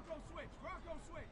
Bronco switch! Bronco switch!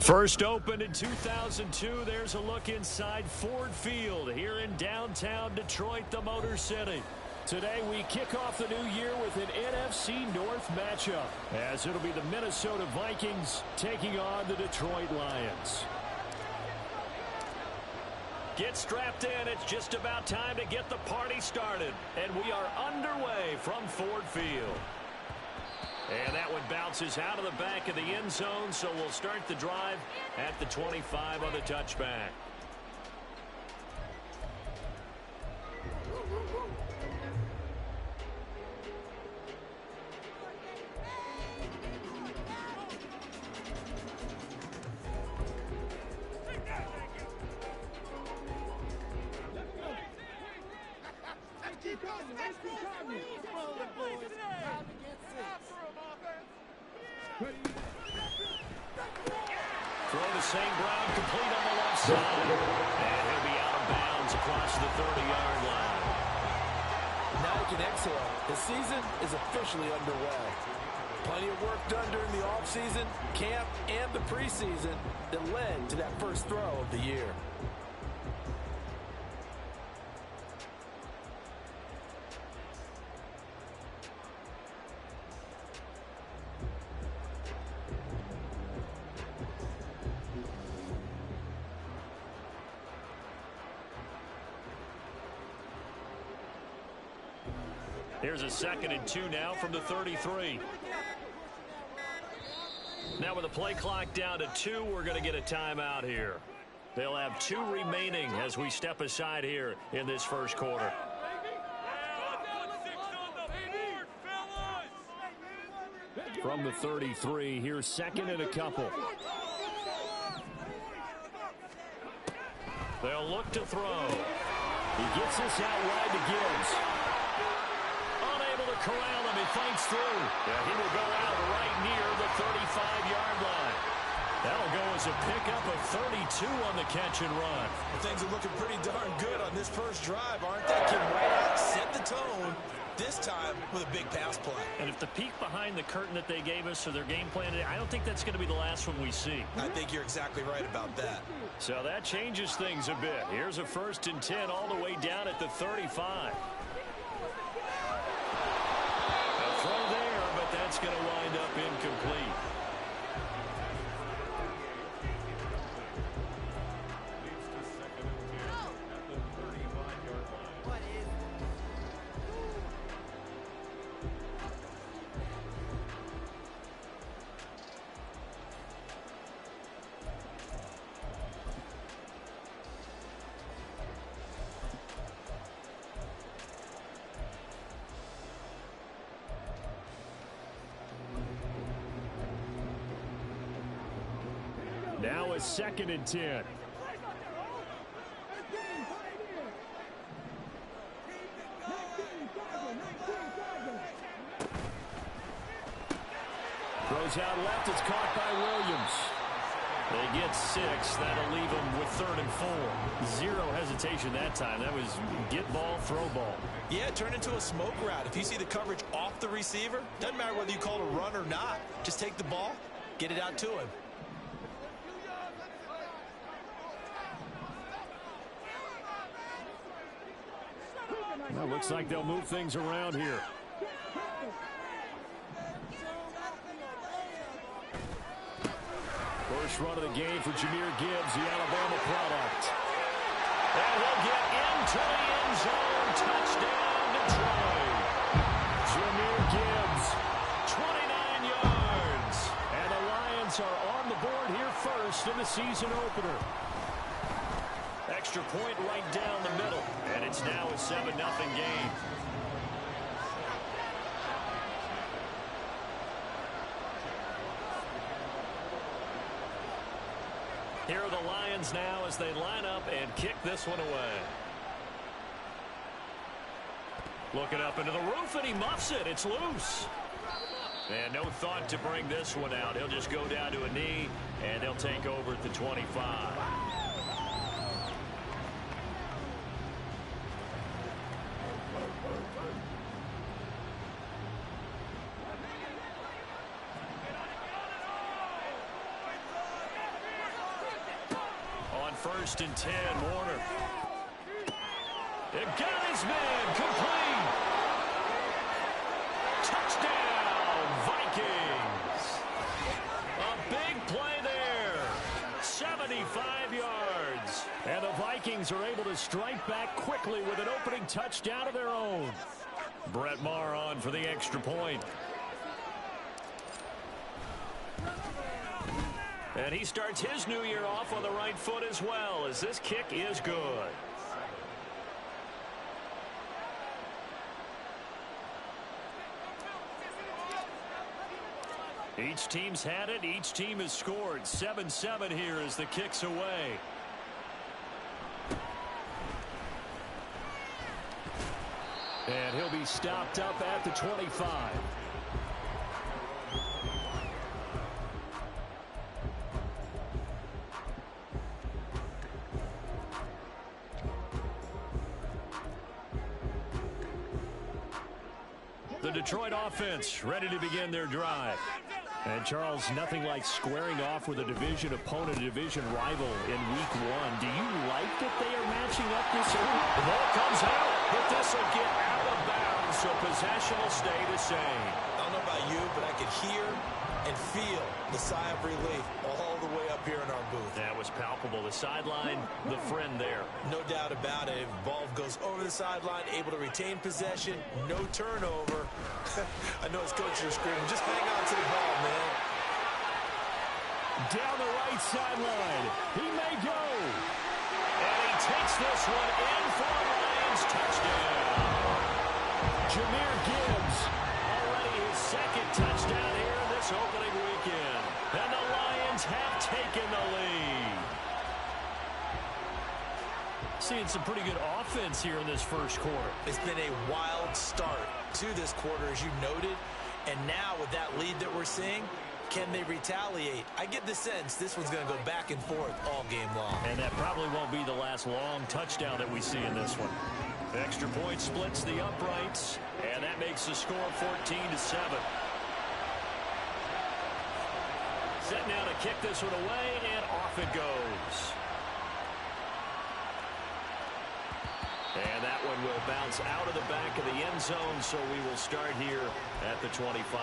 First opened in 2002, there's a look inside Ford Field here in downtown Detroit, the Motor City. Today we kick off the new year with an NFC North matchup, as it'll be the Minnesota Vikings taking on the Detroit Lions. Get strapped in, it's just about time to get the party started, and we are underway from Ford Field. And that one bounces out of the back of the end zone, so we'll start the drive at the 25 on the touchback. Throw to St. Brown, complete on the left side. And he'll be out of bounds across the 30-yard line. Now he can exhale. The season is officially underway. Plenty of work done during the offseason, camp, and the preseason that led to that first throw of the year. Here's a 2nd and 2 now from the 33. Now with the play clock down to 2, we're going to get a timeout here. They'll have 2 remaining as we step aside here in this first quarter. From the 33, here's 2nd and a couple. They'll look to throw. He gets this out wide to Gibbs. Corral him, he fights through. Yeah, he will go out right near the 35-yard line. That'll go as a pickup of 32 on the catch and run. Well, things are looking pretty darn good on this first drive, aren't they? Came right out, set the tone, this time with a big pass play. And if the peek behind the curtain that they gave us or their game plan, I don't think that's going to be the last one we see. I think you're exactly right about that. So that changes things a bit. Here's a 1st and 10 all the way down at the 35. Throw there, but that's going to wind up incomplete. Now a 2nd and 10. Throws out left. It's caught by Williams. They get 6. That'll leave them with 3rd and 4. Zero hesitation that time. That was get ball, throw ball. Yeah, turn into a smoke route. If you see the coverage off the receiver, doesn't matter whether you call it a run or not. Just take the ball, get it out to him. Well, looks like they'll move things around here. First run of the game for Jahmyr Gibbs, the Alabama product. And he'll get into the end zone. Touchdown, Detroit. Jahmyr Gibbs, 29 yards. And the Lions are on the board here first in the season opener. extra point right down the middle. And it's now a 7-0 game. Here are the Lions now as they line up and kick this one away. Looking up into the roof, and he muffs it. It's loose. And no thought to bring this one out. He'll just go down to a knee, and they'll take over at the 25. On 1st and 10, Warner. It got his man complete. Touchdown, Vikings. A big play there. 75 yards. And the Vikings are able to strike back quickly with an opening touchdown of their own. Brett Maher on for the extra point. And he starts his new year off on the right foot as well, as this kick is good. Each team's had it. Each team has scored. 7-7 here as the kick's away. And he'll be stopped up at the 25. The Detroit offense ready to begin their drive. And, Charles, nothing like squaring off with a division opponent, a division rival in Week 1. Do you like that they are matching up this early? The ball comes out, but this will get out of bounds, so possession will stay the same. I don't know about you, but I could hear and feel the sigh of relief all the way up here in our booth. That was palpable. The sideline, the friend there. No doubt about it. If the ball goes over the sideline, able to retain possession, no turnover. I know his coaches are screaming, just hang on to the ball, man. Down the right sideline. He may go. And he takes this one in for a Lions touchdown. Jahmyr Gibbs, already his second touchdown here in this opening weekend. And the Lions have taken the lead. Seeing some pretty good offense here in this first quarter. It's been a wild start to this quarter, as you noted. And now with that lead that we're seeing, can they retaliate? I get the sense this one's going to go back and forth all game long. And that probably won't be the last long touchdown that we see in this one. The extra point splits the uprights, and that makes the score 14-7. Set now to kick this one away, and off it goes. And that one will bounce out of the back of the end zone, so we will start here at the 25.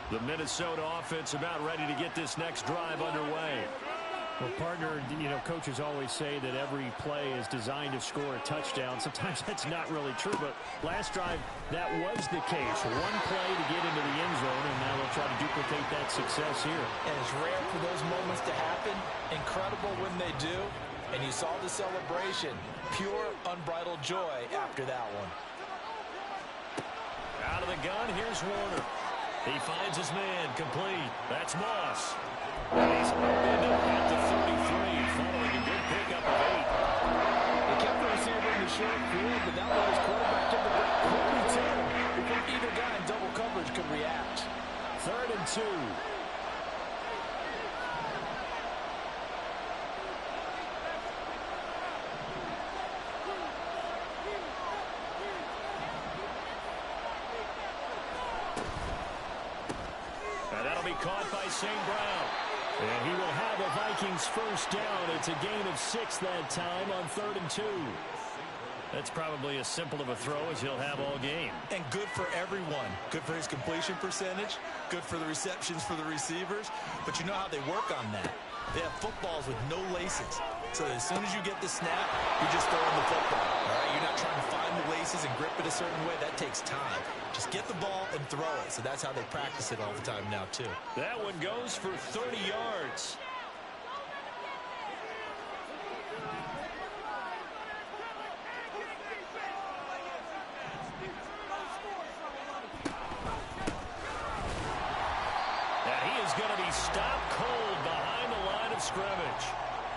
The Minnesota offense about ready to get this next drive underway. Well, partner, you know, coaches always say that every play is designed to score a touchdown. Sometimes that's not really true, but last drive, that was the case. One play to get into the end zone, and now they'll try to duplicate that success here. And it's rare for those moments to happen. Incredible when they do. And you saw the celebration. Pure, unbridled joy after that one. Out of the gun, here's Warner. He finds his man, complete. That's Moss. And he's opened up at the 33, following a good pickup of 8. They kept the receiver in the short field, but that let his quarterback to the back quickly too, before either guy in double coverage could react. 3rd and 2. Caught by St. Brown. And he will have a Vikings first down. It's a gain of 6 that time on 3rd and 2. That's probably as simple of a throw as he'll have all game. And good for everyone. Good for his completion percentage. Good for the receptions for the receivers. But you know how they work on that. They have footballs with no laces. So as soon as you get the snap, you're just throwing the football. All right? You're not trying to find the laces and grip it a certain way. That takes time. Just get the ball and throw it. So that's how they practice it all the time now, too. That one goes for 30 yards. Going to be stopped cold behind the line of scrimmage.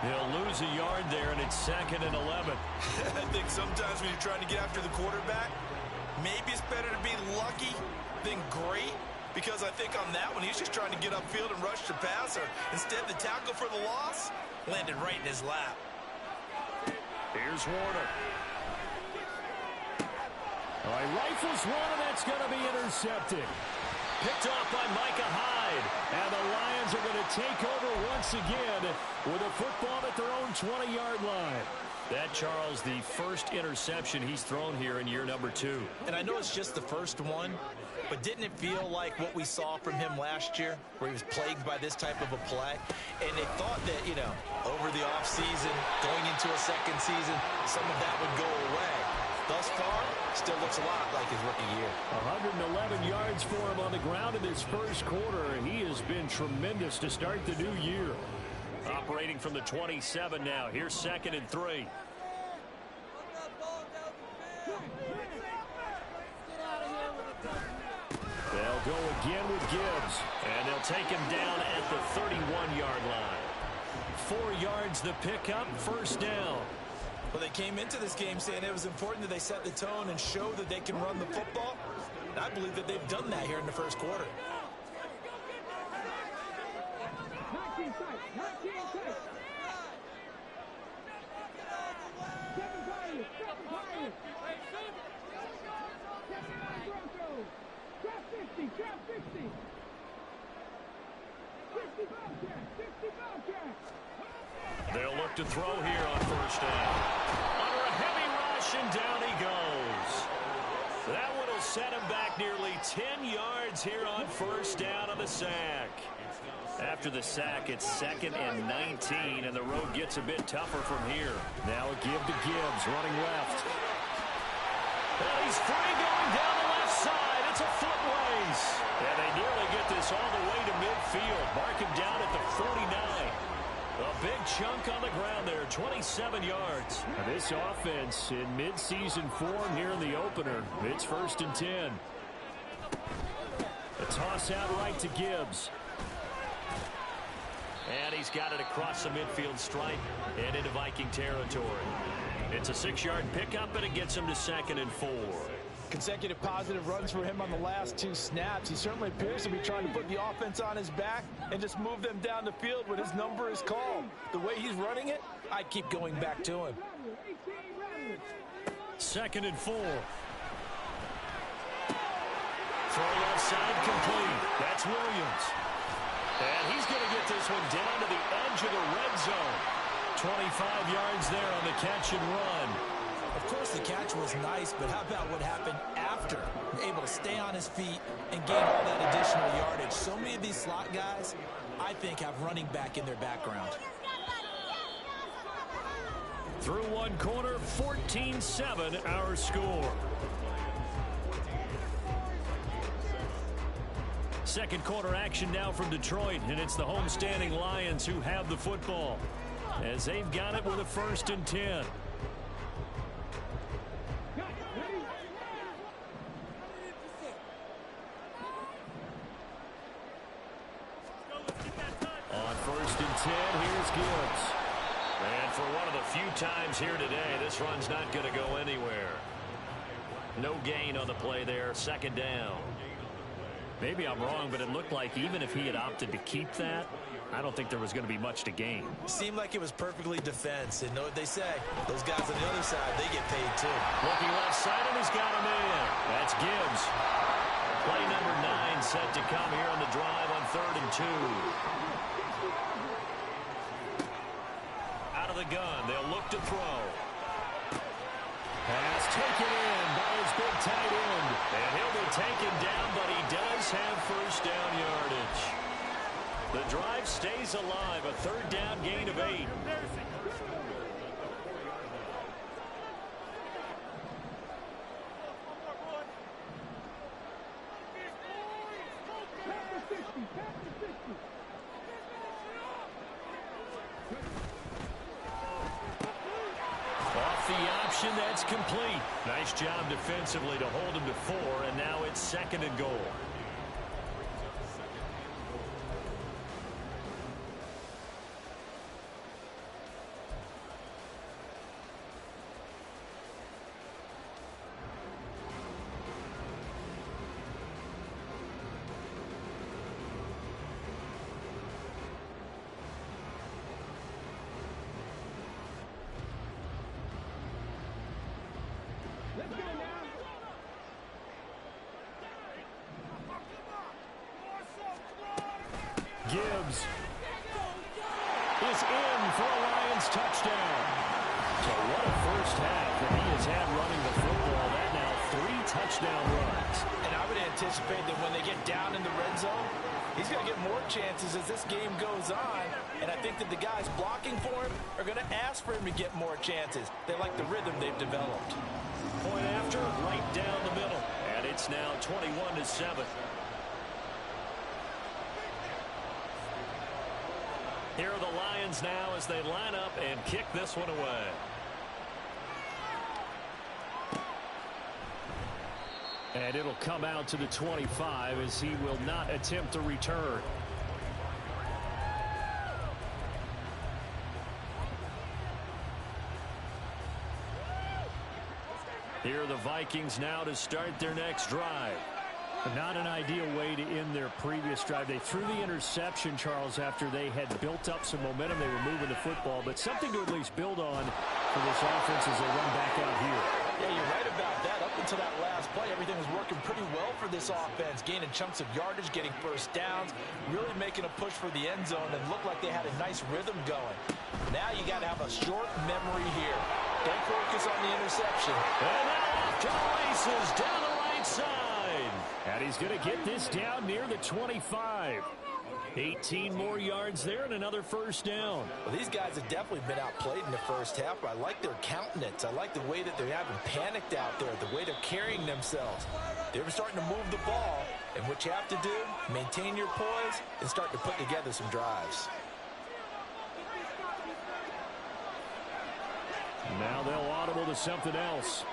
He'll lose a yard there, and it's 2nd and 11. I think sometimes when you're trying to get after the quarterback, maybe it's better to be lucky than great, because I think on that one, he's just trying to get upfield and rush the passer. Instead, the tackle for the loss landed right in his lap. Here's Warner. All right, rifles one, and that's going to be intercepted. Picked off by Micah Hyde. And the Lions are going to take over once again with a football at their own 20-yard line. That, Charles, the first interception he's thrown here in year number 2. And I know it's just the first one, but didn't it feel like what we saw from him last year, where he was plagued by this type of a play? And they thought that, you know, over the offseason, going into a second season, some of that would go away. Thus far, still looks a lot like his rookie year. 111 yards for him on the ground in this first quarter. He has been tremendous to start the new year. Operating from the 27 now. Here's 2nd and 3. They'll go again with Gibbs. And they'll take him down at the 31-yard line. 4 yards the pickup, first down. Well, they came into this game saying it was important that they set the tone and show that they can run the football. And I believe that they've done that here in the first quarter. They'll look to throw here on first down. Under a heavy rush, and down he goes. That one will set him back nearly 10 yards here on first down on the sack. After the sack, it's 2nd and 19, and the road gets a bit tougher from here. Now a give to Gibbs, running left. And he's free going down the left side. It's a foot race. And they nearly get this all the way to midfield. Mark him down at the 49. A big chunk on the ground there, 27 yards. Now this offense in mid-season form here in the opener. It's 1st and 10. A toss out right to Gibbs. And he's got it across the midfield stripe and into Viking territory. It's a 6-yard pickup, and it gets him to 2nd and 4. Consecutive positive runs for him on the last 2 snaps. He certainly appears to be trying to put the offense on his back and just move them down the field when his number is called. The way he's running it, I keep going back to him. 2nd and 4. Throw left side complete. That's Williams. And he's going to get this one down to the edge of the red zone. 25 yards there on the catch and run. Of course, the catch was nice, but how about what happened after? Able to stay on his feet and gain all that additional yardage. So many of these slot guys, I think, have running back in their background. Through one quarter, 14-7 our score. Second quarter action now from Detroit, and it's the homestanding Lions who have the football as they've got it with a 1st and 10. On 1st and 10, here's Gibbs. And for one of the few times here today, this run's not going to go anywhere. No gain on the play there, 2nd down. Maybe I'm wrong, but it looked like even if he had opted to keep that, I don't think there was going to be much to gain. Seemed like it was perfectly defense. And know what they say? Those guys on the other side, they get paid too. Looking left side, and he's got him in. That's Gibbs. Play number 9 set to come here on the drive on 3rd and 2. Out of the gun, they'll look to throw. Pass taken in by his big tight end. And he'll be taken down, but he does have first down yardage. The drive stays alive. A third down gain of 8. Off the option, that's complete. Nice job defensively to hold him to 4, and now it's 2nd and goal. Gibbs is in for a Lions touchdown. So what a first half that he has had running the football. That now 3 touchdown runs. And I would anticipate that when they get down in the red zone, he's going to get more chances as this game goes on. And I think that the guys blocking for him are going to ask for him to get more chances. They like the rhythm they've developed. Point after, right down the middle. And it's now 21-7. Here are the Lions now as they line up and kick this one away. And it'll come out to the 25 as he will not attempt to return. Here are the Vikings now to start their next drive. Not an ideal way to end their previous drive. They threw the interception, Charles, after they had built up some momentum. They were moving the football, but something to at least build on for this offense as they run back out here. Yeah, you're right about that. Up until that last play, everything was working pretty well for this offense, gaining chunks of yardage, getting first downs, really making a push for the end zone, and looked like they had a nice rhythm going. Now you got to have a short memory here. Don't focus on the interception. And now off to the races down the right side. And he's going to get this down near the 25. 18 more yards there and another first down. Well, these guys have definitely been outplayed in the first half, but I like their countenance. I like the way that they haven't panicked out there, the way they're carrying themselves. They were starting to move the ball, and what you have to do, maintain your poise and start to put together some drives. Now they'll audible to something else.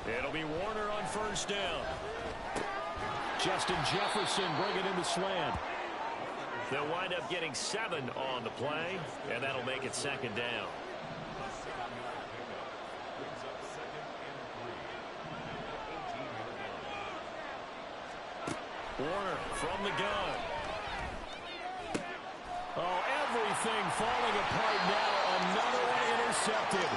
It'll be Warner on first down. Justin Jefferson bringing in the slant. They'll wind up getting 7 on the play, and that'll make it 2nd down. Warner from the gun. Oh, everything falling apart now. Another one intercepted.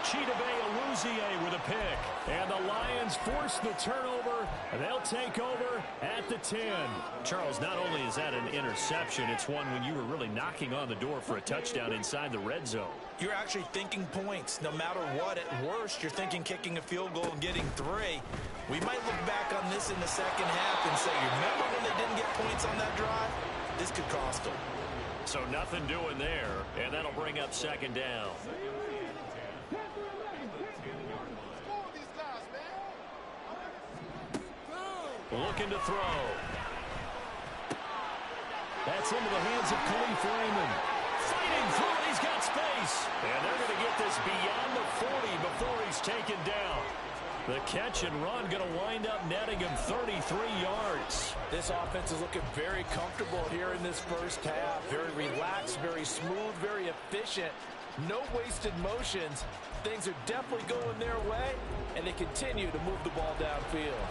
Chidobe Awuzie with a pick. And the Lions force the turnover, and they'll take over at the 10. Charles, not only is that an interception, it's one when you were really knocking on the door for a touchdown inside the red zone. You're actually thinking points. No matter what, at worst, you're thinking kicking a field goal and getting 3. We might look back on this in the second half and say, you remember when they didn't get points on that drive? This could cost them. So nothing doing there, and that'll bring up 2nd down. Looking to throw. That's into the hands of Khalif Raymond. Fighting through it, he's got space. And they're going to get this beyond the 40 before he's taken down. The catch and run going to wind up netting him 33 yards. This offense is looking very comfortable here in this first half. Very relaxed, very smooth, very efficient. No wasted motions. Things are definitely going their way, and they continue to move the ball downfield.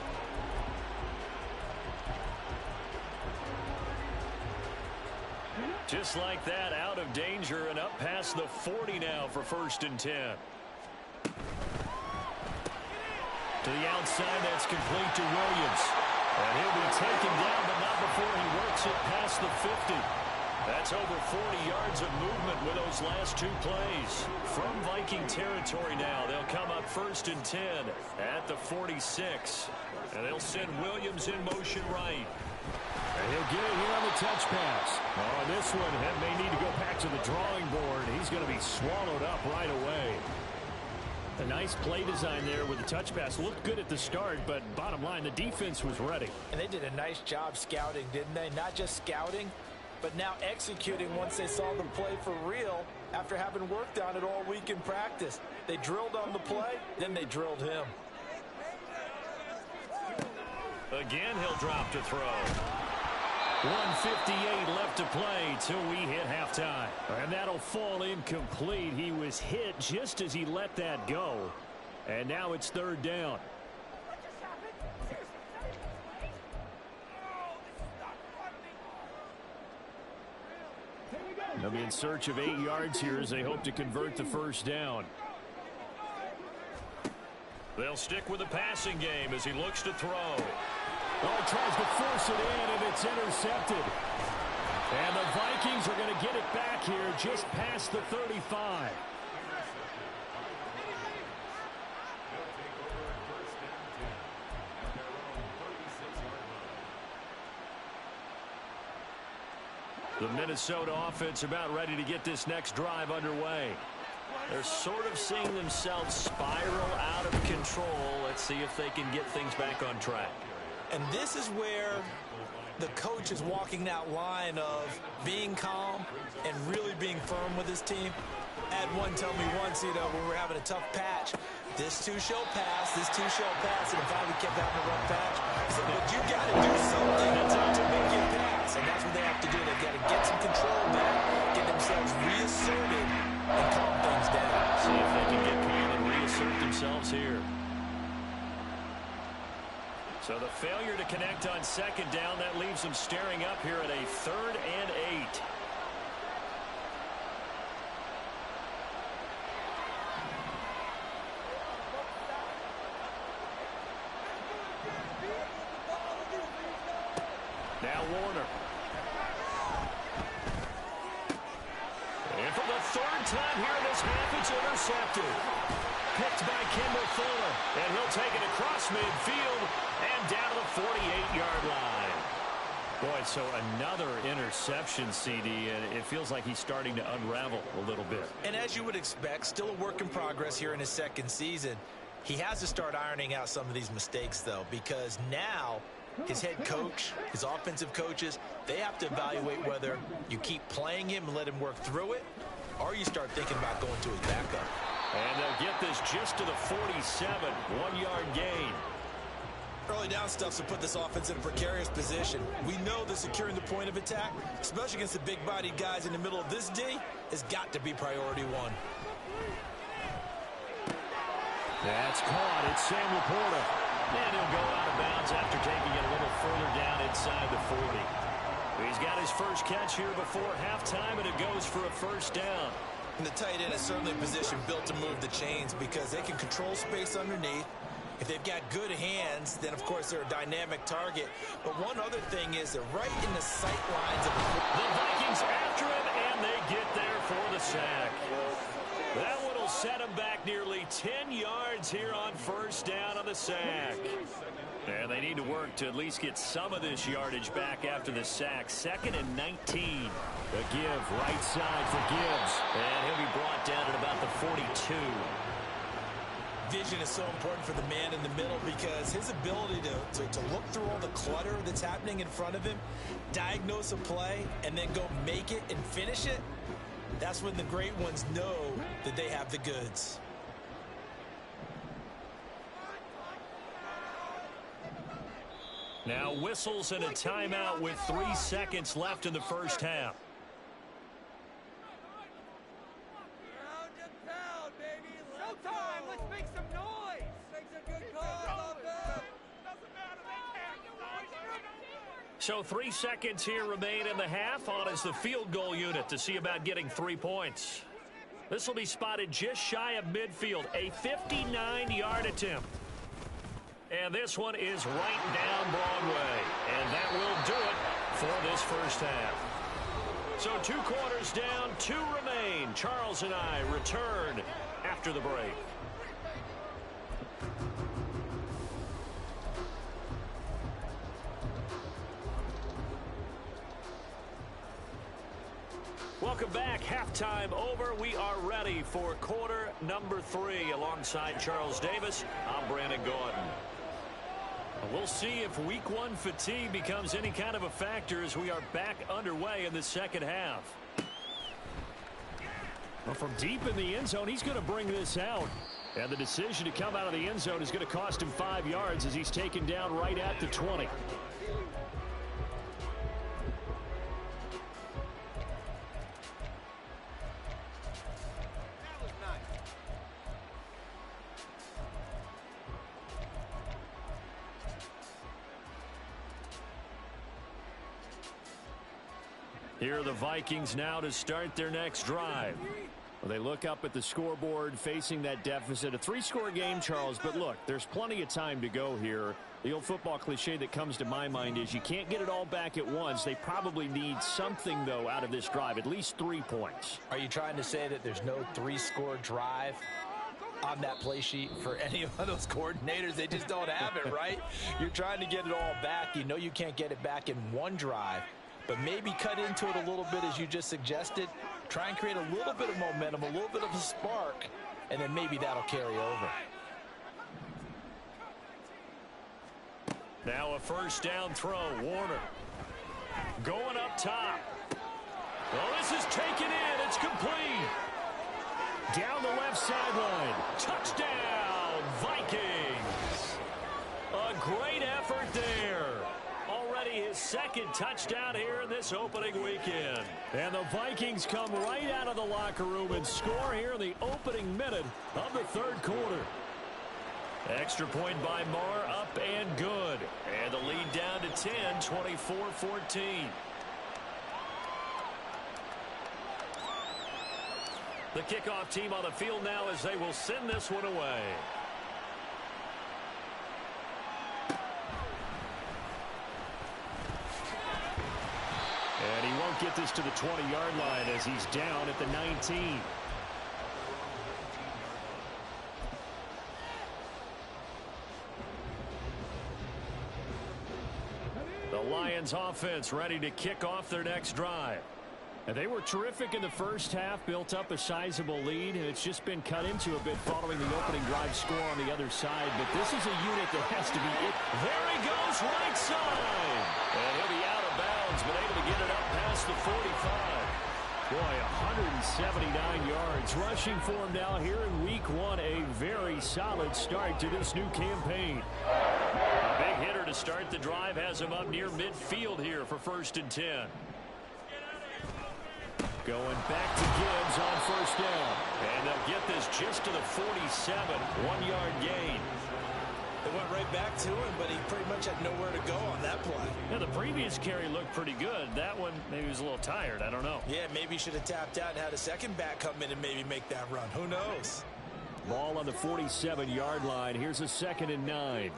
Just like that, out of danger and up past the 40 now for 1st and 10. To the outside, that's complete to Williams. And he'll be taken down, but not before he works it past the 50. That's over 40 yards of movement with those last two plays. From Viking territory now, they'll come up 1st and 10 at the 46. And they'll send Williams in motion right. And he'll get it here on the touch pass. Oh, this one may need to go back to the drawing board. He's going to be swallowed up right away. A nice play design there with the touch pass. Looked good at the start, but bottom line, the defense was ready. And they did a nice job scouting, didn't they? Not just scouting, but now executing once they saw the play for real after having worked on it all week in practice. They drilled on the play, then they drilled him. Again, he'll drop to throw. 1:58 left to play till we hit halftime. And that'll fall incomplete. He was hit just as he let that go. And now it's 3rd down. They'll be in search of 8 yards here as they hope to convert the 1st down. They'll stick with the passing game as he looks to throw. Oh, tries to force it in, and it's intercepted. And the Vikings are going to get it back here just past the 35. The Minnesota offense about ready to get this next drive underway. They're sort of seeing themselves spiral out of control. Let's see if they can get things back on track. And this is where the coach is walking that line of being calm and really being firm with his team. Had one tell me once, when we're having a tough patch, this two shall pass, and if I kept having a rough patch, I said, but you got to do something to make it pass, and that's what they have to do. They've got to get some control back, get themselves reasserted, and calm things down. See if they can get calm and reassert themselves here. So the failure to connect on 2nd down, that leaves them staring up here at a 3rd and 8. Now Warner. And for the 3rd time here in this half, it's intercepted. Picked by Kendall Fuller, and he'll take it across midfield and down to the 48-yard line. Boy, so another interception, CD, and it feels like he's starting to unravel a little bit. And as you would expect, still a work in progress here in his 2nd season. He has to start ironing out some of these mistakes, though, because now his head coach, his offensive coaches, they have to evaluate whether you keep playing him and let him work through it, or you start thinking about going to his backup. And they'll get this just to the 47, 1-yard gain. Early down stuffs will put this offense in a precarious position. We know that securing the point of attack, especially against the big-bodied guys in the middle of this D, has got to be priority 1. That's caught. It's Sam Laporta. And he'll go out of bounds after taking it a little further down inside the 40. He's got his first catch here before halftime, and it goes for a 1st down. And the tight end is certainly a position built to move the chains because they can control space underneath. If they've got good hands, then, of course, they're a dynamic target. But one other thing is they're right in the sight lines of the Vikings after him, and they get there for the sack. That one will set him back nearly 10 yards here on 1st down on the sack. And they need to work to at least get some of this yardage back after the sack. 2nd and 19. The give, right side for Gibbs. And he'll be brought down at about the 42. Vision is so important for the man in the middle because his ability to look through all the clutter that's happening in front of him, diagnose a play, and then go make it and finish it, that's when the great ones know that they have the goods. Now whistles and a timeout with 3 seconds left in the 1st half. So 3 seconds here remain in the half. On is the field goal unit to see about getting 3 points. This will be spotted just shy of midfield. A 59-yard attempt. And this one is right down Broadway. And that will do it for this 1st half. So 2 quarters down, 2 remain. Charles and I return after the break. Welcome back. Halftime over. We are ready for quarter number 3. Alongside Charles Davis, I'm Brandon Gordon. We'll see if week 1 fatigue becomes any kind of a factor as we are back underway in the second half. Well, from deep in the end zone, he's going to bring this out. And the decision to come out of the end zone is going to cost him 5 yards as he's taken down right at the 20. Here are the Vikings now to start their next drive. Well, they look up at the scoreboard facing that deficit. A 3-score game, Charles, but look, there's plenty of time to go here. The old football cliche that comes to my mind is you can't get it all back at once. They probably need something, though, out of this drive, at least 3 points. Are you trying to say that there's no 3-score drive on that play sheet for any of those coordinators? They just don't have it, right? You're trying to get it all back. You know you can't get it back in one drive. But maybe cut into it a little bit as you just suggested. Try and create a little bit of momentum, a little bit of a spark, and then maybe that'll carry over. Now a first down throw. Warner going up top. Well, this is taken in. It's complete. Down the left sideline. Touchdown, Vikings. A great effort there. His second touchdown here in this opening weekend. And the Vikings come right out of the locker room and score here in the opening minute of the 3rd quarter. Extra point by Marr, up and good. And the lead down to 10, 24-14. The kickoff team on the field now as they will send this one away. And he won't get this to the 20-yard line as he's down at the 19. The Lions offense ready to kick off their next drive. And they were terrific in the first half, built up a sizable lead, and it's just been cut into a bit following the opening drive score on the other side. But this is a unit that has to be it. There he goes, right side. And he'll be out of bounds, but able to get it up past the 45. Boy, 179 yards rushing for him now here in week 1. A very solid start to this new campaign. A big hitter to start the drive has him up near midfield here for 1st and 10. Going back to Gibbs on first down. And they'll get this just to the 47. 1-yard gain. They went right back to him, but he pretty much had nowhere to go on that play. Yeah, the previous carry looked pretty good. That one, maybe he was a little tired. I don't know. Yeah, maybe he should have tapped out and had a second back come in and maybe make that run. Who knows? Ball on the 47-yard line. Here's a 2nd and 9.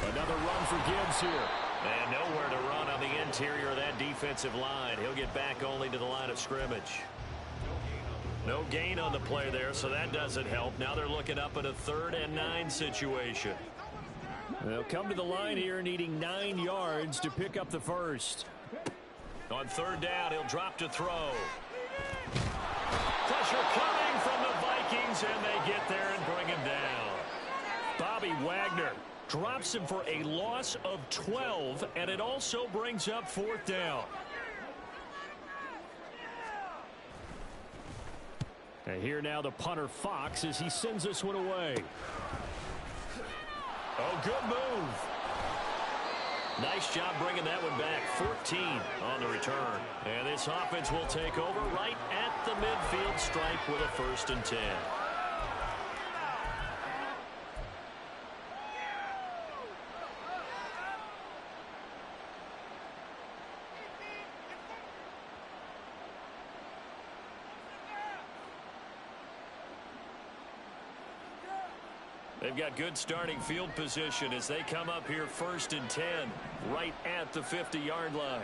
Another run for Gibbs here. And nowhere to run on the interior of that defensive line. He'll get back only to the line of scrimmage. No gain on the play there, so that doesn't help. Now they're looking up at a 3rd and 9 situation. They'll come to the line here needing 9 yards to pick up the first. On 3rd down, he'll drop to throw. Pressure coming from the Vikings, and they get there and bring him down. Bobby Wagner drops him for a loss of 12, and it also brings up 4th down. And here now the punter Fox as he sends this one away. Oh, good move. Nice job bringing that one back. 14 on the return. And this offense will take over right at the midfield stripe with a 1st and 10. They've got good starting field position as they come up here 1st and 10, right at the 50-yard line.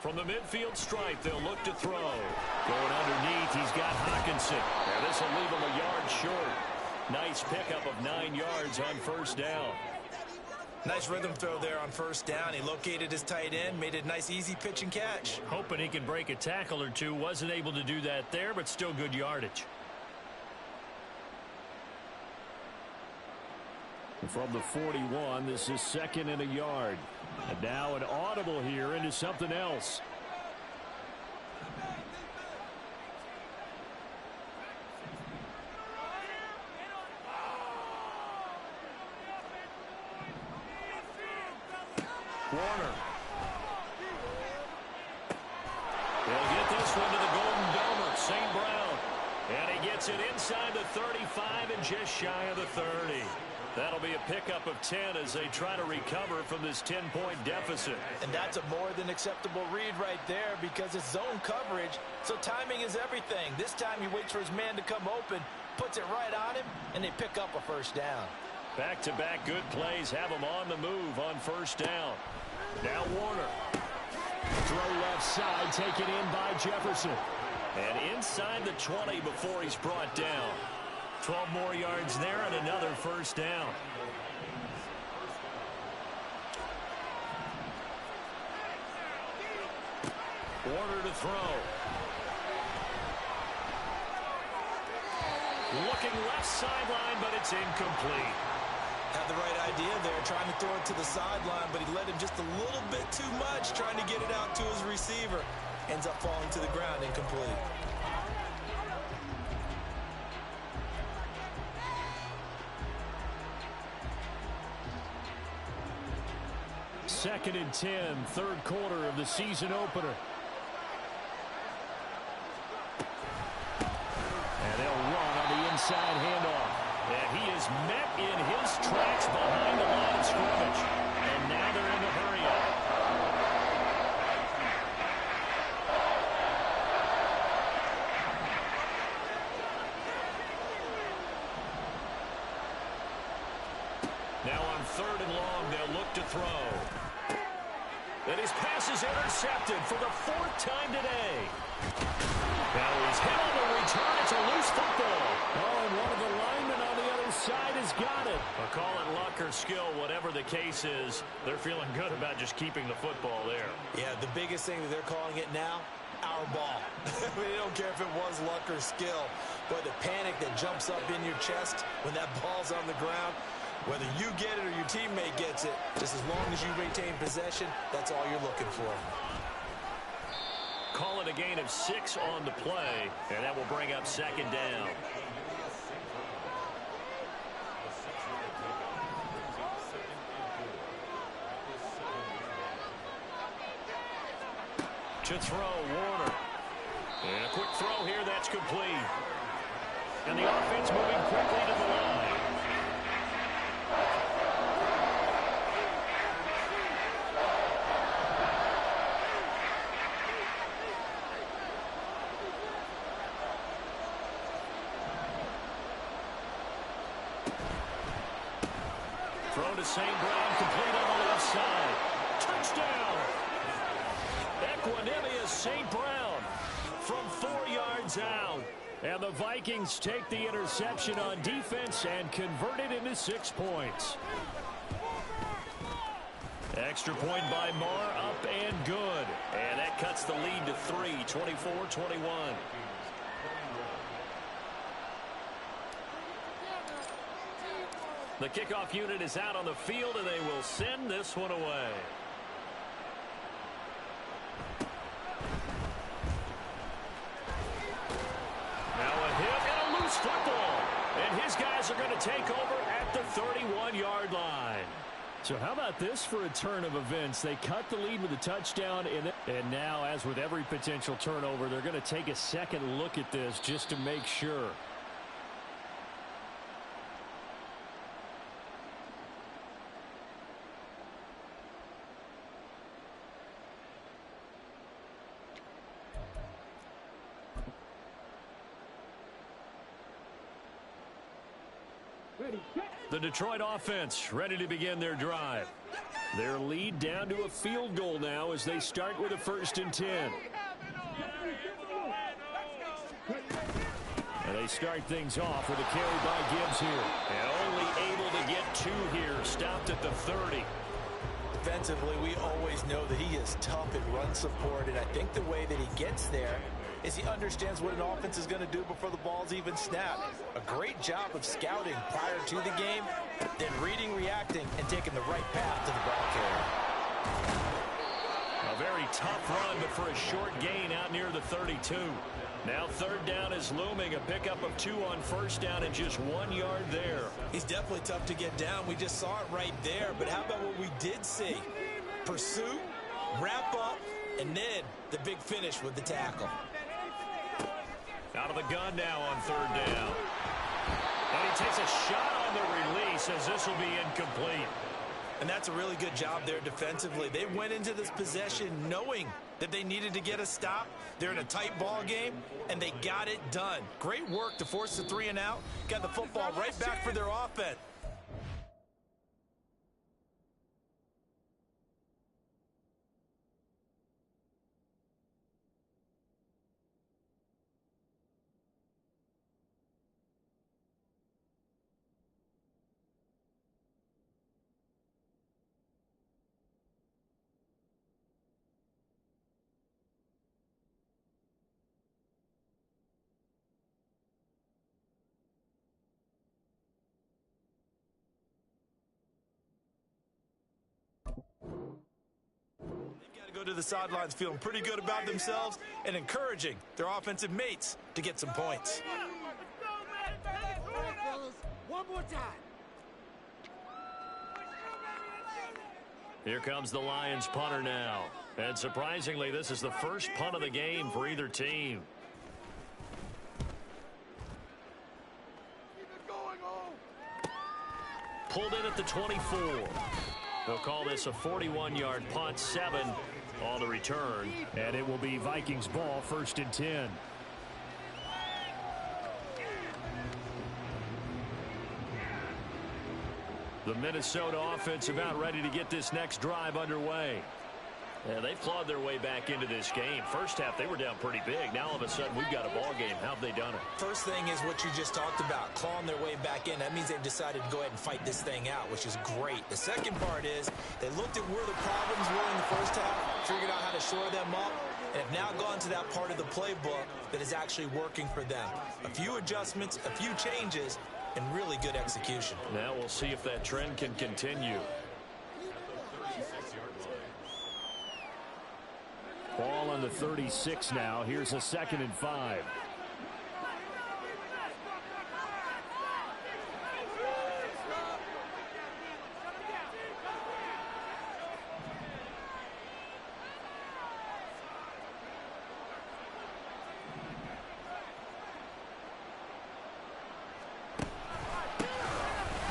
From the midfield stripe, they'll look to throw. Going underneath, he's got Hockenson. And this will leave him a yard short. Nice pickup of 9 yards on 1st down. Nice rhythm throw there on 1st down. He located his tight end, made it a nice easy pitch and catch. Hoping he can break a tackle or two. Wasn't able to do that there, but still good yardage. From the 41, this is 2nd and a yard. And now an audible here into something else. Warner. They'll get this one to the Golden Domer, St. Brown. And he gets it inside the 35 and just shy of the 30. That'll be a pickup of 10 as they try to recover from this 10-point deficit. And that's a more than acceptable read right there because it's zone coverage, so timing is everything. This time he waits for his man to come open, puts it right on him, and they pick up a 1st down. Back-to-back good plays have them on the move on 1st down. Now Warner. Throw left side, taken in by Jefferson. And inside the 20 before he's brought down. 12 more yards there and another 1st down. Warner to throw. Looking left sideline, but it's incomplete. Had the right idea there, trying to throw it to the sideline, but he led him just a little bit too much, trying to get it out to his receiver. Ends up falling to the ground, incomplete. 2nd and 10, 3rd quarter of the season opener. And they'll run on the inside handoff. And he is met in his tracks behind the line of scrimmage. And now they're in the hurry-up. Now on 3rd and long, they'll look to throw. And his pass is intercepted for the 4th time today. Now he's hit on the return. It's a loose football. Oh, and one of the linemen on the other side has got it. Well, call it luck or skill, whatever the case is. They're feeling good about just keeping the football there. Yeah, the biggest thing that they're calling it now, our ball. They don't care if it was luck or skill. But the panic that jumps up in your chest when that ball's on the ground, whether you get it or your teammate gets it, just as long as you retain possession, that's all you're looking for. Call it a gain of 6 on the play, and that will bring up 2nd down. To throw, Warner. And a quick throw here, that's complete. And the offense moving quickly to the line. Throw to St. Brown, complete on the left side. Touchdown! Equanimous St. Brown from 4 yards out. And the Vikings take the interception on defense and convert it into 6 points. Extra point by Marr, up and good. And that cuts the lead to 3, 24-21. The kickoff unit is out on the field, and they will send this one away. Now a hit and a loose football. And his guys are going to take over at the 31-yard line. So how about this for a turn of events? They cut the lead with a touchdown, and now, as with every potential turnover, they're going to take a second look at this just to make sure. The Detroit offense ready to begin their drive. Their lead down to a field goal now as they start with a 1st and 10. And they start things off with a carry by Gibbs here. And only able to get 2 here. Stopped at the 30. Defensively, we always know that he is tough at run support, and I think the way that he gets there is he understands what an offense is going to do before the ball's even snapped. A great job of scouting prior to the game, then reading, reacting, and taking the right path to the ball carrier. A very tough run, but for a short gain out near the 32. Now 3rd down is looming. A pickup of 2 on 1st down and just 1 yard there. He's definitely tough to get down. We just saw it right there. But how about what we did see? Pursuit, wrap up, and then the big finish with the tackle. Out of the gun now on 3rd down. And he takes a shot on the release as this will be incomplete. And that's a really good job there defensively. They went into this possession knowing that they needed to get a stop. They're in a tight ball game, and they got it done. Great work to force the 3 and out. Got the football right back for their offense. Go to the sidelines feeling pretty good about themselves and encouraging their offensive mates to get some points. One more time. Here comes the Lions punter now. And surprisingly, this is the first punt of the game for either team. Pulled in at the 24. They'll call this a 41-yard punt, 7 on the return. And it will be Vikings ball, 1st and 10. The Minnesota offense about ready to get this next drive underway. Yeah, they've clawed their way back into this game. First half, they were down pretty big. Now, all of a sudden, we've got a ball game. How have they done it? First thing is what you just talked about, clawing their way back in. That means they've decided to go ahead and fight this thing out, which is great. The second part is they looked at where the problems were in the first half, figured out how to shore them up, and have now gone to that part of the playbook that is actually working for them. A few adjustments, a few changes, and really good execution. Now we'll see if that trend can continue. Ball on the 36 now. Here's a 2nd and 5.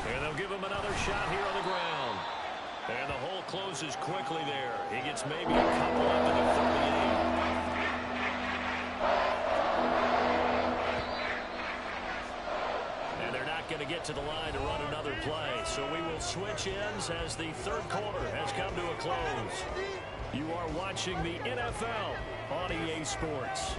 And they'll give him another shot here on the ground. And the hole closes quickly there. He gets maybe a couple up to the 38. And they're not going to get to the line to run another play. So we will switch ends as the 3rd quarter has come to a close. You are watching the NFL on EA Sports.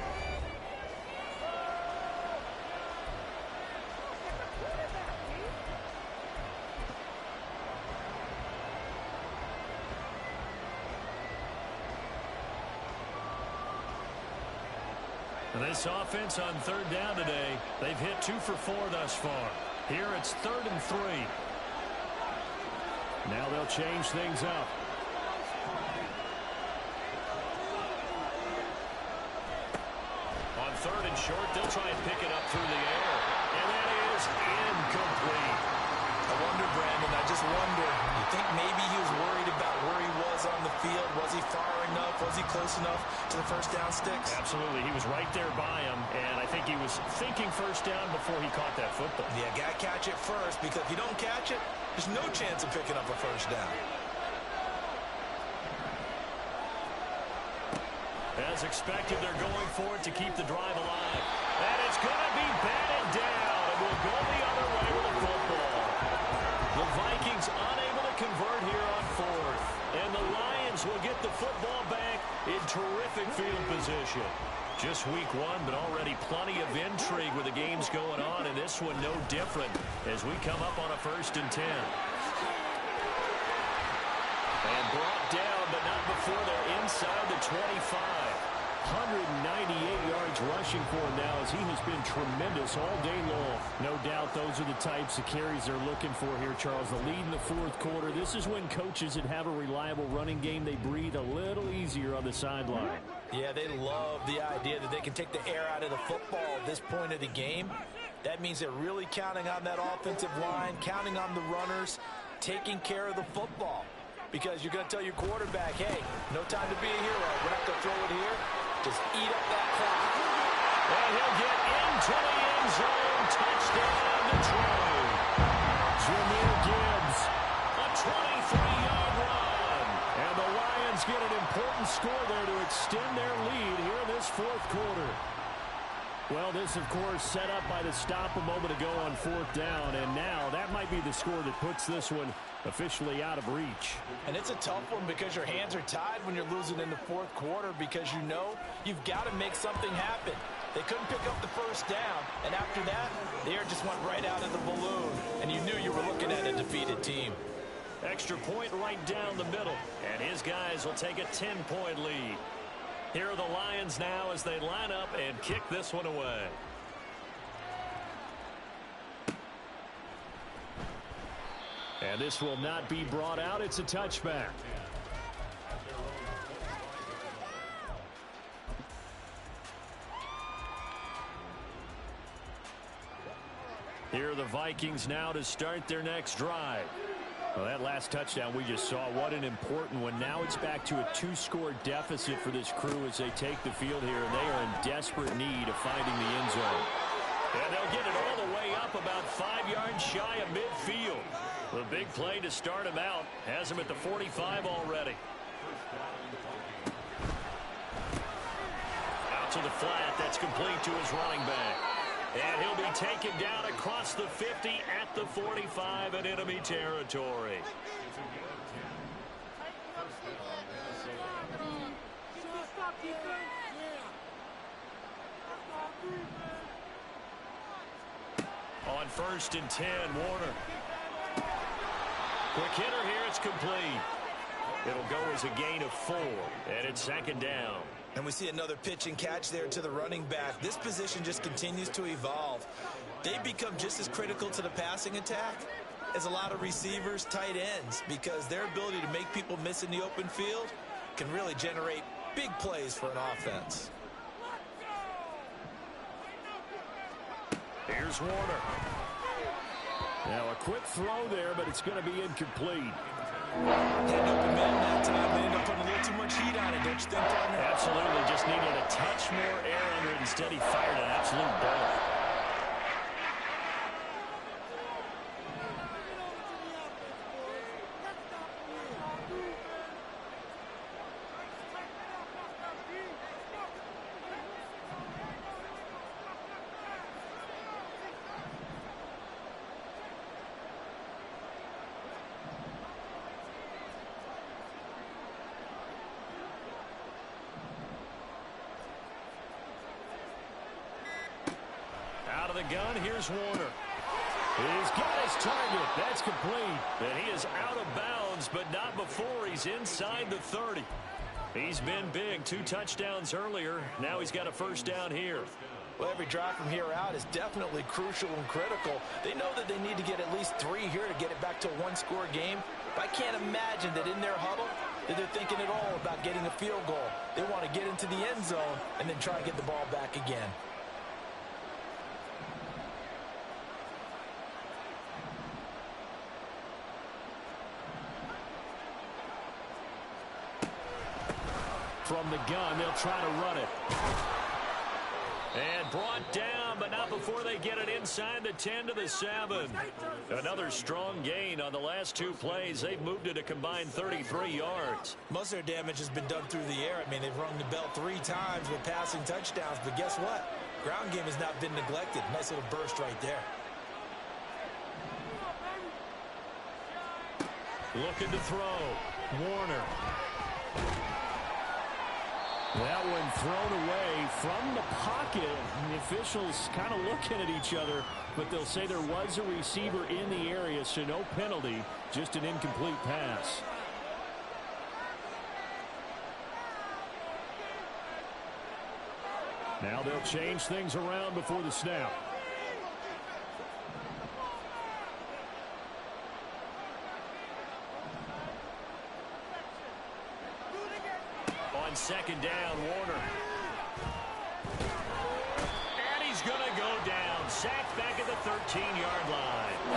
This offense on 3rd down today, they've hit 2 for 4 thus far. Here it's 3rd and 3. Now they'll change things up. On 3rd and short, they'll try and pick it up through the air. And that is incomplete. I wonder, Brandon, I just wonder, you think maybe he was worried about where he was on the field? Was he far enough? Was he close enough to the first down sticks? Absolutely. He was right there by him, and I think he was thinking first down before he caught that football. Yeah, got to catch it first, because if you don't catch it, there's no chance of picking up a first down. As expected, they're going for it to keep the drive alive. And it's going to be batted down, and we'll go the other way with the football. action. Just week one, but already plenty of intrigue with the games going on, and this one no different as we come up on a 1st and 10. And brought down, but not before they're inside the 25. 198 yards rushing for him now as he has been tremendous all day long. No doubt those are the types of carries they're looking for here, Charles. The lead in the 4th quarter. This is when coaches that have a reliable running game, they breathe a little easier on the sideline. Yeah, they love the idea that they can take the air out of the football at this point of the game. That means they're really counting on that offensive line, counting on the runners, taking care of the football. Because you're going to tell your quarterback, hey, no time to be a hero. We're not going to throw it here. Just eat up that clock. And he'll get into the end zone. Touchdown, Detroit. Jahmyr Gibbs, a 23-yard run. And the Lions get an important score there to extend their lead here in this 4th quarter. Well, this, of course, set up by the stop a moment ago on 4th down. And now that might be the score that puts this one officially out of reach. And it's a tough one because your hands are tied when you're losing in the 4th quarter because you know you've got to make something happen. They couldn't pick up the 1st down, and after that, the air just went right out of the balloon, and you knew you were looking at a defeated team. Extra point right down the middle, and his guys will take a 10-point lead. Here are the Lions now as they line up and kick this one away. And this will not be brought out. It's a touchback. Here are the Vikings now to start their next drive. Well, that last touchdown we just saw, what an important one. Now it's back to a 2-score deficit for this crew as they take the field here, and they are in desperate need of finding the end zone. And they'll get it all the way up about 5 yards shy of midfield. The big play to start him out has him at the 45 already. Out to the flat. That's complete to his running back. And he'll be taken down across the 50 at the 45 in enemy territory. On 1st and 10, Warner. Quick hitter here, it's complete. It'll go as a gain of 4, and it's 2nd down. And we see another pitch and catch there to the running back. This position just continues to evolve. They become just as critical to the passing attack as a lot of receivers, tight ends, because their ability to make people miss in the open field can really generate big plays for an offense. Here's Warner. Now a quick throw there, but it's going to be incomplete. Had open man that time. They ended up putting a little too much heat on it, don't you think, partner? Absolutely. Just needed a touch more air under it. Instead, he fired an absolute bullet. Out of the gun, here's Warner. He's got his target. That's complete. And he is out of bounds, but not before he's inside the 30. He's been big. 2 touchdowns earlier. Now he's got a 1st down here. Well, every drive from here out is definitely crucial and critical. They know that they need to get at least 3 here to get it back to a 1-score game. But I can't imagine that in their huddle that they're thinking at all about getting a field goal. They want to get into the end zone and then try to get the ball back again. From the gun, they'll try to run it. And brought down, but not before they get it inside the 10 to the 7. Another strong gain on the last 2 plays. They've moved it a combined 33 yards. Most of their damage has been done through the air. I mean, they've rung the bell 3 times with passing touchdowns. But guess what? Ground game has not been neglected. Nice little burst right there. Looking to throw. Warner. That one thrown away from the pocket. And the officials kind of looking at each other, but they'll say there was a receiver in the area, so no penalty, just an incomplete pass. Now they'll change things around before the snap. On second down, Warner. And he's going to go down. Sacked back at the 13-yard line. A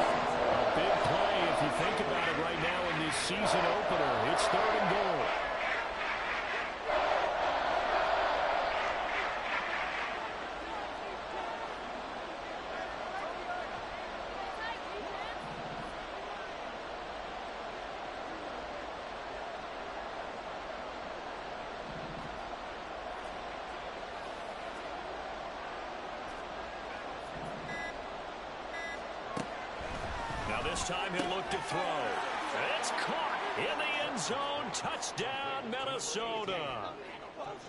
big play if you think about it right now in this season opener. It's 3rd and goal. This time he'll look to throw. It's caught in the end zone. Touchdown, Minnesota.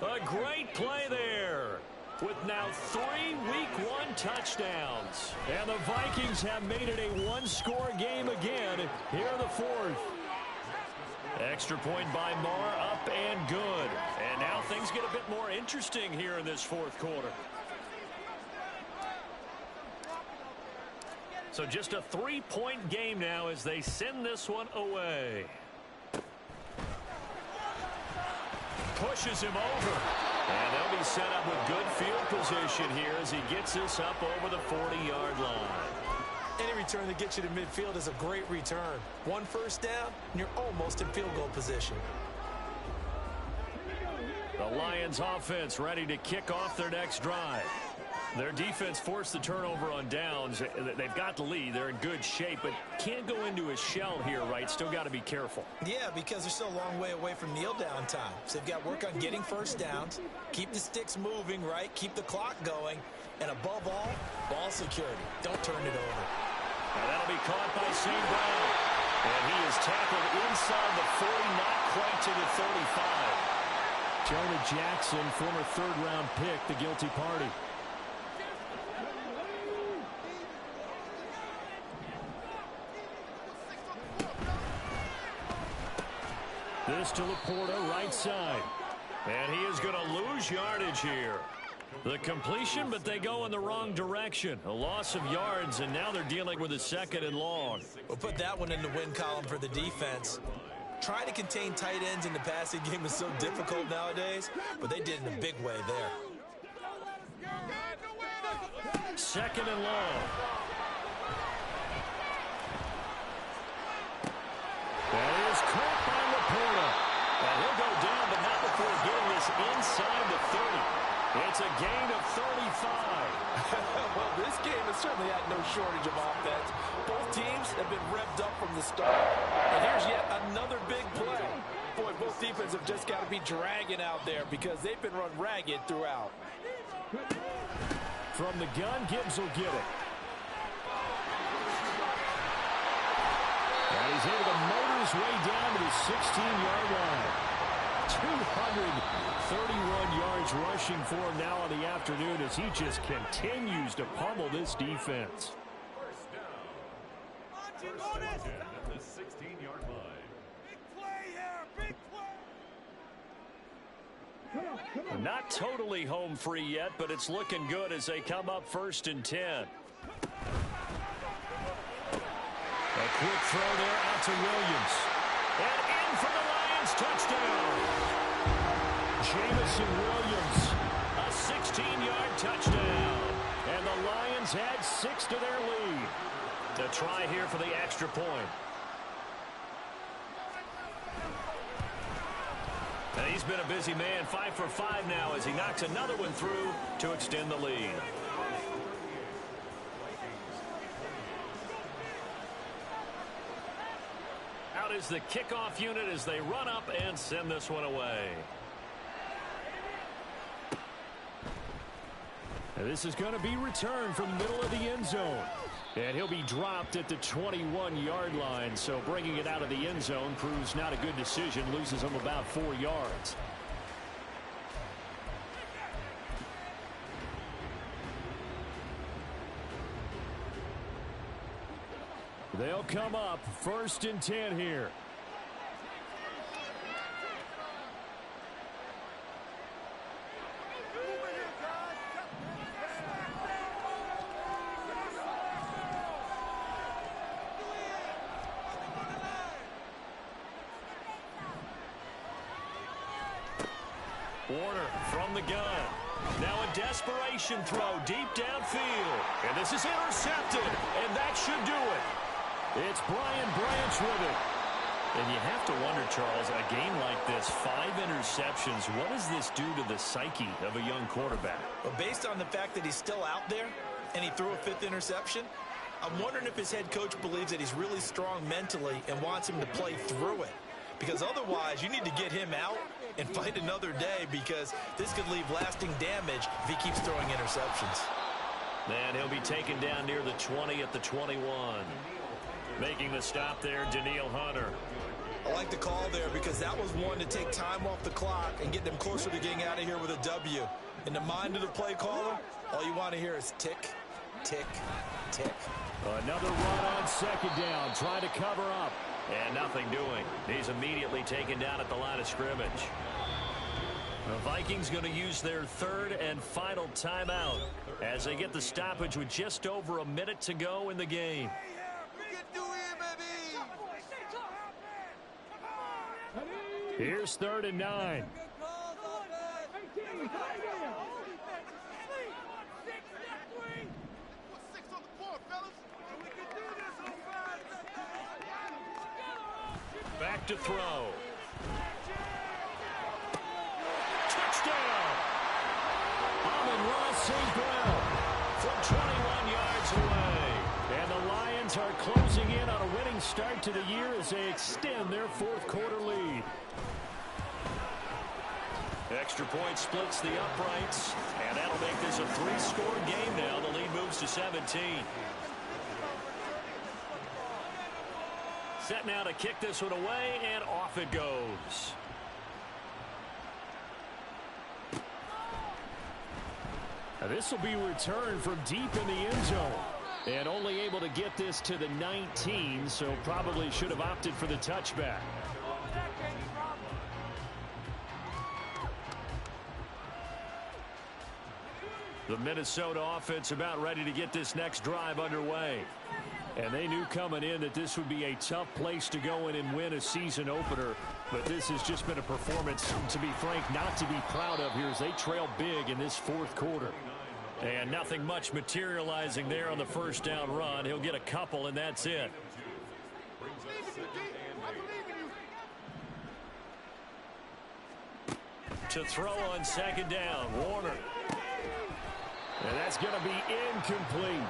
A great play there with now 3 Week 1 touchdowns. And the Vikings have made it a one-score game again here in the 4th. Extra point by Marr, up and good. And now things get a bit more interesting here in this 4th quarter. So just a 3-point game now as they send this one away. Pushes him over. And they'll be set up with good field position here as he gets this up over the 40-yard line. Any return that gets you to midfield is a great return. 1 first down, and you're almost in field goal position. The Lions offense ready to kick off their next drive. Their defense forced the turnover on downs. They've got the lead. They're in good shape, but can't go into a shell here, right? Still got to be careful. Yeah, because they're still a long way away from kneel down time. So they've got work on getting first downs, keep the sticks moving, right? Keep the clock going, and above all, ball security. Don't turn it over. Now that'll be caught by St. Brown. And he is tackled inside the 40, not quite to the 35. Jonah Jackson, former 3rd-round pick, the guilty party. This to Laporta, right side. And he is going to lose yardage here. The completion, but they go in the wrong direction. A loss of yards, and now they're dealing with a 2nd and long. We'll put that one in the win column for the defense. Trying to contain tight ends in the passing game is so difficult nowadays, but they did in a big way there. 2nd and long. That is caught by Laporta. And he'll go down, but not before getting this inside the 30. It's a gain of 35. Well, this game has certainly had no shortage of offense. Both teams have been revved up from the start. And here's yet another big play. Boy, both defenses have just got to be dragging out there because they've been run ragged throughout. From the gun, Gibbs will get it. And he's able to motor his way down to the 16-yard line. 231 yards rushing for him now on the afternoon as he just continues to pummel this defense. At the 16-yard line. Big play here, big play. Not totally home free yet, but it's looking good as they come up 1st and 10. A quick throw there out to Williams. And in for the Lions touchdown. Jamison Williams, a 16-yard touchdown. And the Lions add 6 to their lead. To try here for the extra point. And he's been a busy man, 5 for 5 now as he knocks another one through to extend the lead. Out is the kickoff unit as they run up and send this one away. And this is going to be returned from the middle of the end zone. And he'll be dropped at the 21-yard line. So bringing it out of the end zone proves not a good decision. Loses him about 4 yards. They'll come up 1st and 10 here. Warner from the gun. Now a desperation throw deep downfield. And this is intercepted. And that should do it. It's Brian Branch with it. And you have to wonder, Charles, a game like this, 5 interceptions, what does this do to the psyche of a young quarterback? Well, based on the fact that he's still out there and he threw a 5th interception, I'm wondering if his head coach believes that he's really strong mentally and wants him to play through it. Because otherwise, you need to get him out and fight another day, because this could leave lasting damage if he keeps throwing interceptions. And he'll be taken down near the 20 at the 21. Making the stop there, Danielle Hunter. I like the call there because that was one to take time off the clock and get them closer to getting out of here with a W. In the mind of the play caller, all you want to hear is tick, tick, tick. Another run on 2nd down, trying to cover up. And nothing doing. He's immediately taken down at the line of scrimmage. The Vikings going to use their 3rd and final timeout as they get the stoppage with just over a minute to go in the game. Here's 3rd and 9. Back to throw. Touchdown! Amon-Ra St. Brown from 21 yards away. And the Lions are closing in on a winning start to the year as they extend their 4th quarter lead. Extra point splits the uprights, and that'll make this a 3-score game now. The lead moves to 17. Set now to kick this one away, and off it goes. Now this will be returned from deep in the end zone. And only able to get this to the 19, so probably should have opted for the touchback. The Minnesota offense about ready to get this next drive underway. And they knew coming in that this would be a tough place to go in and win a season opener. But this has just been a performance, to be frank, not to be proud of here as they trail big in this 4th quarter. And nothing much materializing there on the 1st down run. He'll get a couple, and that's it. To throw on 2nd down, Warner. And that's going to be incomplete.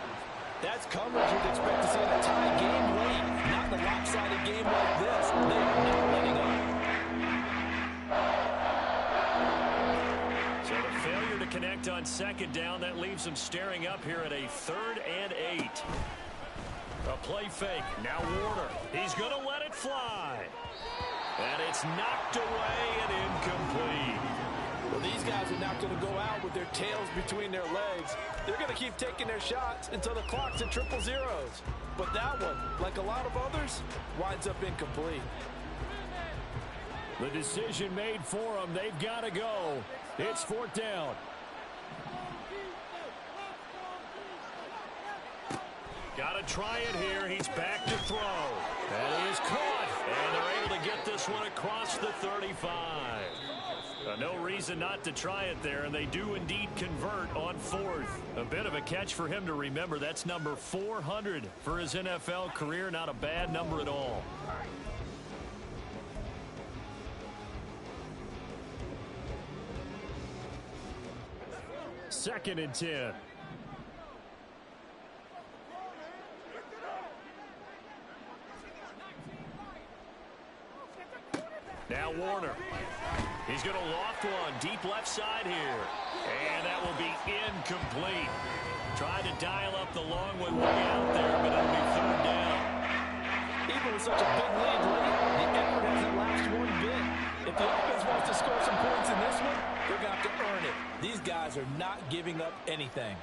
That's coverage you'd expect to see in a tie game late. Not in a lopsided game like this. They are not letting up. So the failure to connect on 2nd down, that leaves them staring up here at a 3rd and 8. A play fake. Now Warner. He's going to let it fly. And it's knocked away and incomplete. Well, these guys are not going to go out with their tails between their legs. They're going to keep taking their shots until the clock's at triple zeros. But that one, like a lot of others, winds up incomplete. The decision made for them. They've got to go. It's 4th down. Got to try it here. He's back to throw. That is caught. And they're able to get this one across the 35. No reason not to try it there, and they do indeed convert on 4th. A bit of a catch for him to remember. That's number 400 for his NFL career. Not a bad number at all. Second and 10. Now Warner. He's going to loft one deep left side here. And that will be incomplete. Tried to dial up the long one way out there, but it'll be 3rd down. Even with such a big lead late, the effort hasn't lasted one bit. If the offense wants to score some points in this one, they're going to have to earn it. These guys are not giving up anything.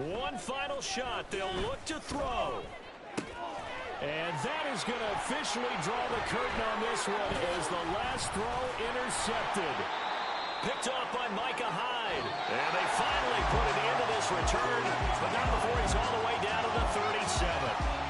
One final shot. They'll look to throw. And that is going to officially draw the curtain on this one as the last throw intercepted. Picked off by Micah Hyde. And they finally put it into this return, but not before he's all the way down to the 37.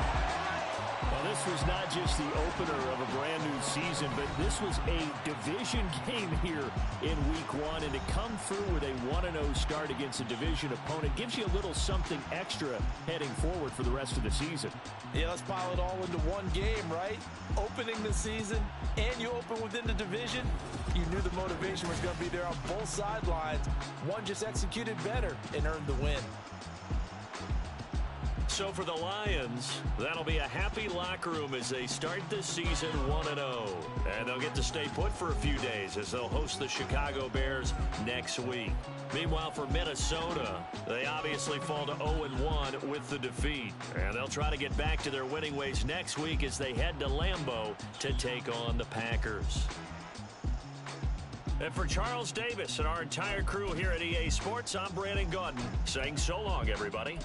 Well, this was not just the opener of a brand new season, but this was a division game here in week one. And to come through with a 1-0 start against a division opponent gives you a little something extra heading forward for the rest of the season. Yeah, let's pile it all into one game, right? Opening the season, and you open within the division. You knew the motivation was going to be there on both sidelines. One just executed better and earned the win. So for the Lions, that'll be a happy locker room as they start this season 1-0. And they'll get to stay put for a few days as they'll host the Chicago Bears next week. Meanwhile, for Minnesota, they obviously fall to 0-1 with the defeat. And they'll try to get back to their winning ways next week as they head to Lambeau to take on the Packers. And for Charles Davis and our entire crew here at EA Sports, I'm Brandon Gaudin saying so long, everybody.